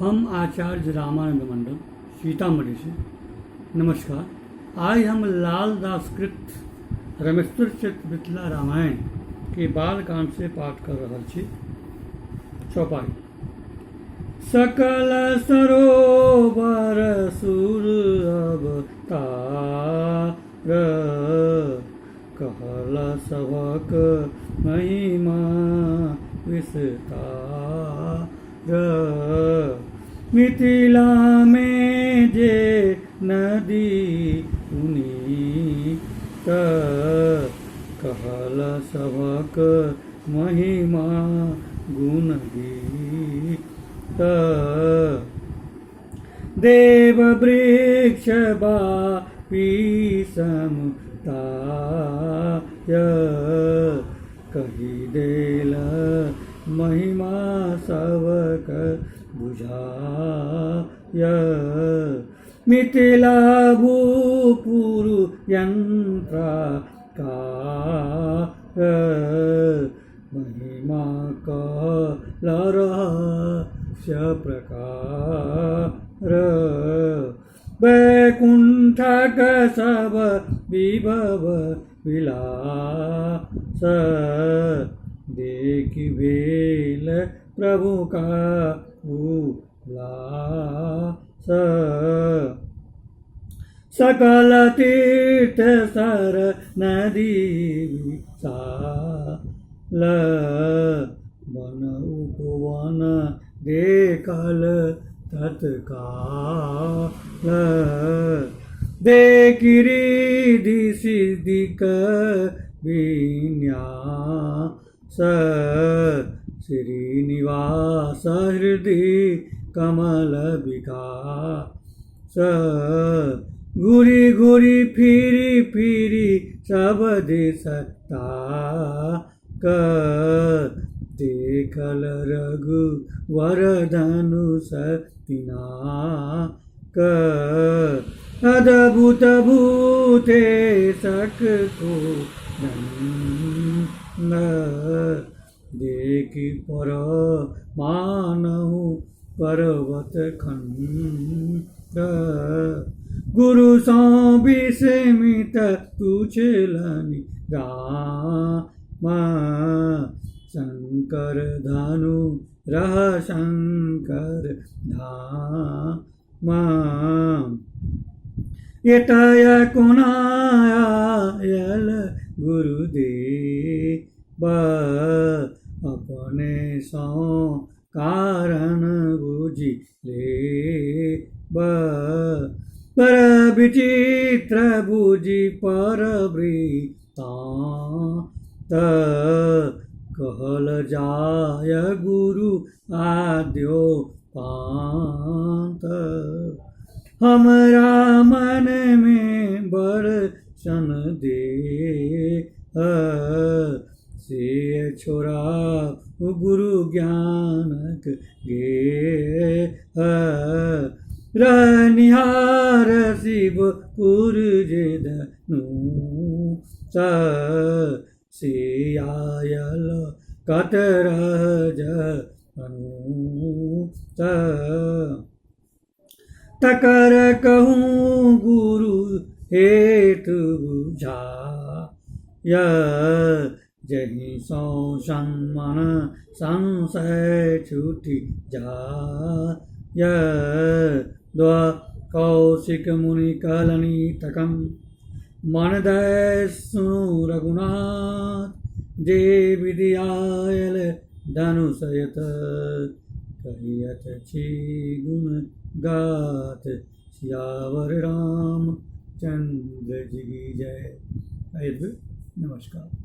हम आचार्य रामानंद मंडल सीतामढ़ी से नमस्कार। आज हम लाल दासकृत रमेश्वर चरित मिथिला रामायण के बालकांड से पाठ कर रहा छी। चौपाई। सकल सरोवर सुर अवतार, कहल सबक महिमा विस्तार। मिथिला में जे नदी पुनीत, कहल सबक महिमा गुण गीत। देव वृक्ष बापी समुदाय, कही देल महिमा सबक बुझाय। मिथिला भूपुर यंत्र कार, महिमा कहल रहस्य प्रकार। वैकुंठक सब विभव विलास, देखि भेल प्रभु का उल्लास। सकल तीर्थ सर नदी विशाल, वन उपवन देखल तत्काल। देखि रिद्धि सिद्धि विन्यास, श्रीनिवास हृदय कमल विकास। घूरी घूरी फिरी फिरी सब देश ताक, देखल रघुवर धनुष तिनाक। अद्भुत भूते सको देखि पर मानहु पर्वत खंड। गुरु सौ विस्मित तुछलनि राम, शंकर धनु रह शंकर धाम। एतय कुनायल गुरुदेव, अपने सौ कारण बुझि लेब। पर विचित्र बुझि पर वृत्तान्त, कहल जाय गुरु आद्योपान्त। हमरा मन में बरसन दे, से छोड़ा गुरु ज्ञानक गे। रहनिहार शिवपुर जे धनुष, से आयल कतरज अनुष। तकर कहूँ गुरु हेतु बुझाय, जहि सौ सम्मन संशय छूटि जाय। कौशिक मुनि कहलनि तकम, मन दय सुनु रघुनाथ। जे विधि आयल धनुषयत, कहियत छी गुण गाथ। सियावर राम चंद्र जी की जय। नमस्कार।